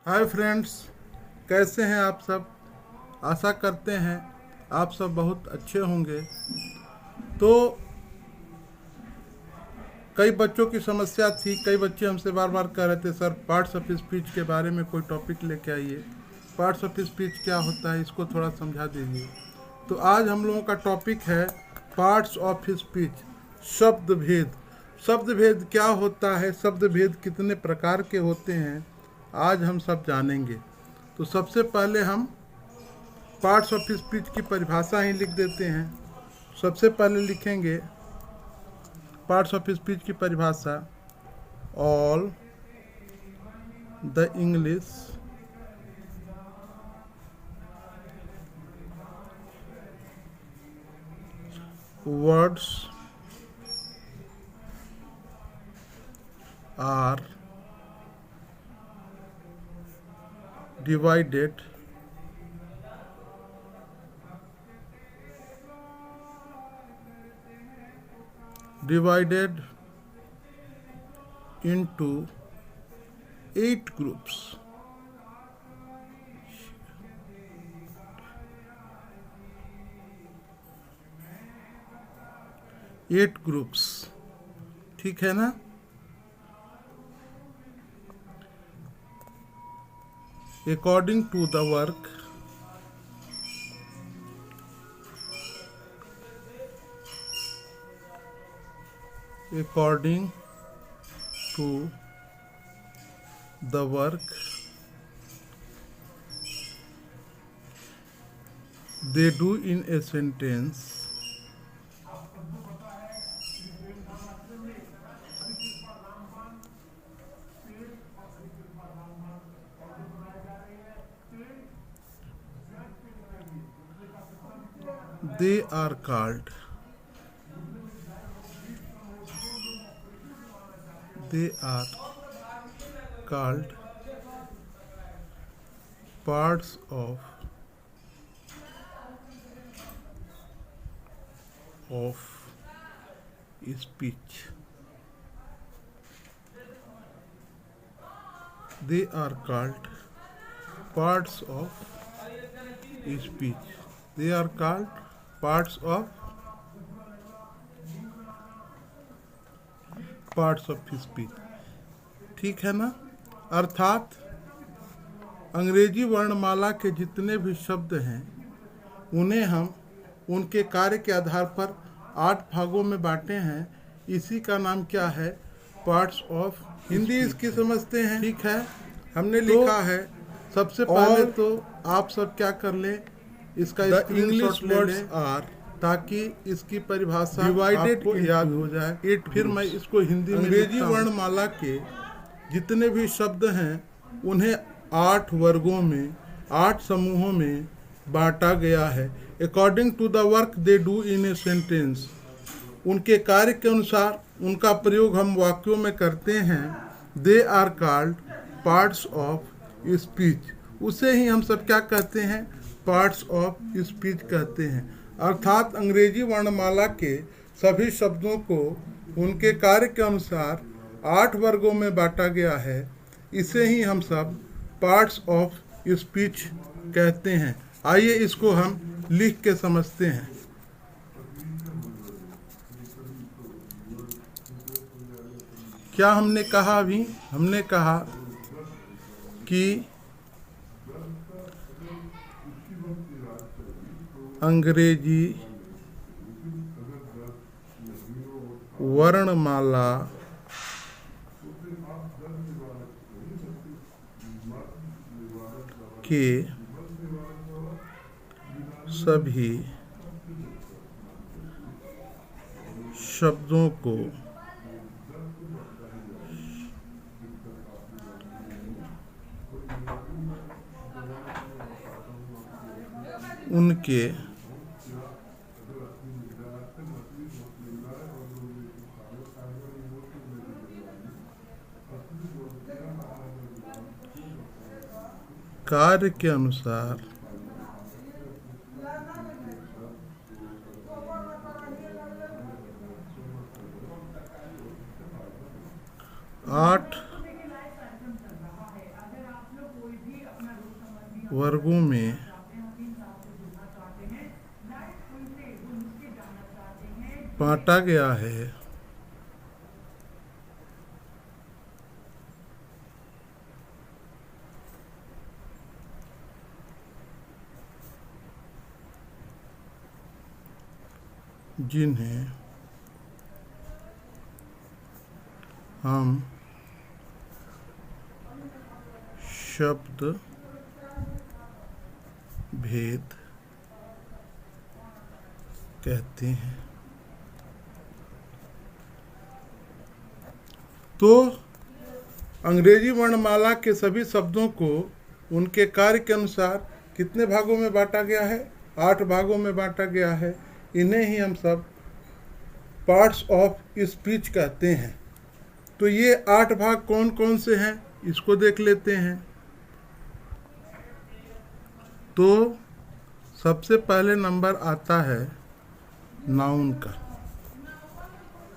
Hi friends, कैसे हैं आप सब। आशा करते हैं आप सब बहुत अच्छे होंगे। तो कई बच्चों की समस्या थी, कई बच्चे हमसे बार बार कह रहे थे सर पार्ट्स ऑफ स्पीच के बारे में कोई टॉपिक लेके आइए। पार्ट्स ऑफ स्पीच क्या होता है इसको थोड़ा समझा दीजिए। तो आज हम लोगों का टॉपिक है पार्ट्स ऑफ स्पीच, शब्द भेद। शब्द भेद क्या होता है, शब्द भेद कितने प्रकार के होते हैं, आज हम सब जानेंगे। तो सबसे पहले हम पार्ट्स ऑफ स्पीच की परिभाषा ही लिख देते हैं। सबसे पहले लिखेंगे पार्ट्स ऑफ स्पीच की परिभाषा, all the English words are divided into 8 groups. 8 groups, ठीक है ना। According to the work, according to the work they do in a sentence, they are called parts of speech. They are called parts of speech. They are called parts of speech, ठीक है ना। अर्थात अंग्रेजी वर्णमाला के जितने भी शब्द हैं उन्हें हम उनके कार्य के आधार पर 8 भागों में बांटे हैं। इसी का नाम क्या है, पार्ट्स ऑफ। हिंदी इसकी समझते हैं, ठीक है। हमने लिखा है, सबसे पहले तो आप सब क्या कर लें, इसका इंग्लिश वर्ड्स आर, ताकि इसकी परिभाषा डिवाइडेड याद हो जाए। फिर मैं इसको हिंदी में अंग्रेजी वर्णमाला के जितने भी शब्द हैं उन्हें 8 वर्गों में, 8 समूहों में बांटा गया है। According to the work they do in a sentence, उनके कार्य के अनुसार उनका प्रयोग हम वाक्यों में करते हैं। They are called parts of speech, उसे ही हम सब क्या कहते हैं, पार्ट्स ऑफ स्पीच कहते हैं। अर्थात अंग्रेजी वर्णमाला के सभी शब्दों को उनके कार्य के अनुसार 8 वर्गों में बांटा गया है। इसे ही हम सब पार्ट्स ऑफ स्पीच कहते हैं। आइए इसको हम लिख के समझते हैं। क्या हमने कहा अभी, हमने कहा कि अंग्रेजी वर्णमाला के सभी शब्दों को उनके कार्य के अनुसार आठ वर्गों में बांटा गया है, जिन्हें हम शब्द भेद कहते हैं। तो अंग्रेजी वर्णमाला के सभी शब्दों को उनके कार्य के अनुसार कितने भागों में बांटा गया है? 8 भागों में बांटा गया है। इन्हें ही हम सब पार्ट्स ऑफ स्पीच कहते हैं। तो ये 8 भाग कौन कौन से हैं, इसको देख लेते हैं। तो सबसे पहले नंबर आता है नाउन का।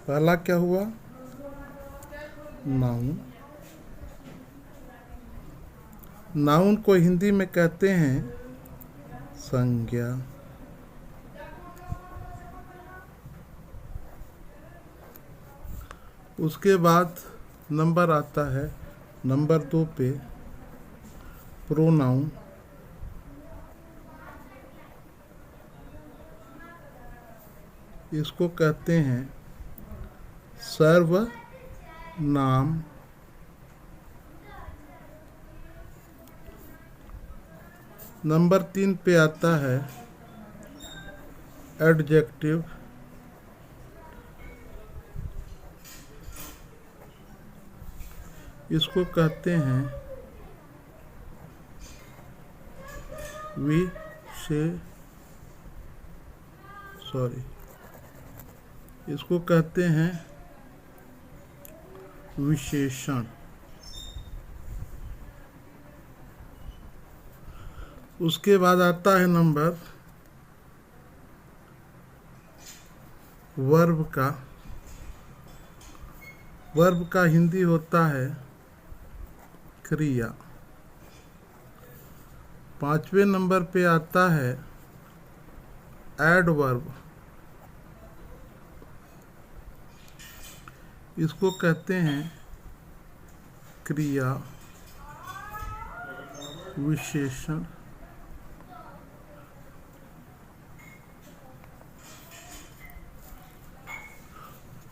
पहला क्या हुआ? नाउन। नाउन को हिंदी में कहते हैं संज्ञा। उसके बाद नंबर आता है नंबर 2 पे प्रोनाउन। इसको कहते हैं सर्वनाम। नंबर 3 पे आता है एडजेक्टिव। इसको कहते हैं इसको कहते हैं विशेषण। उसके बाद आता है नंबर वर्ब का। वर्ब का हिंदी होता है क्रिया। 5वें नंबर पे आता है एडवर्ब। इसको कहते हैं क्रिया विशेषण।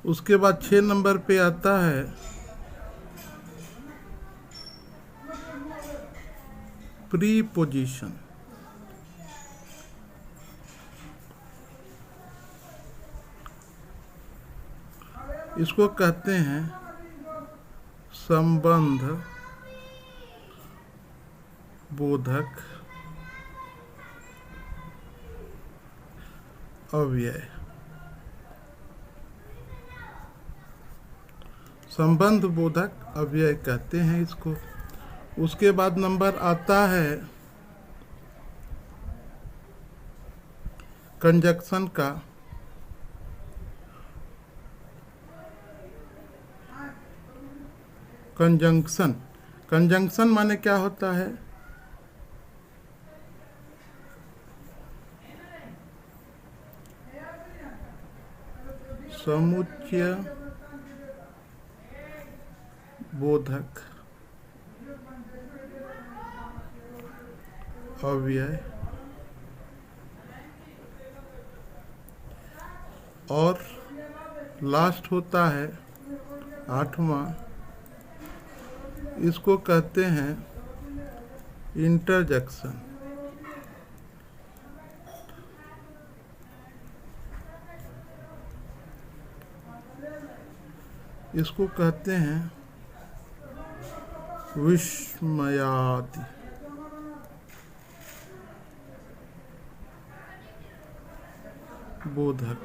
उसके बाद 6 नंबर पे आता है प्रीपोजिशन। इसको कहते हैं संबंध बोधक अव्यय। संबंध बोधक अव्यय कहते हैं इसको। उसके बाद नंबर आता है कंजक्शन का। कंजंक्शन। कंजंक्शन माने क्या होता है? समुच्चय बोधक अव्यय। और लास्ट होता है 8वां। इसको कहते हैं इंटरजेक्शन। इसको कहते हैं विस्मयादि बोधक।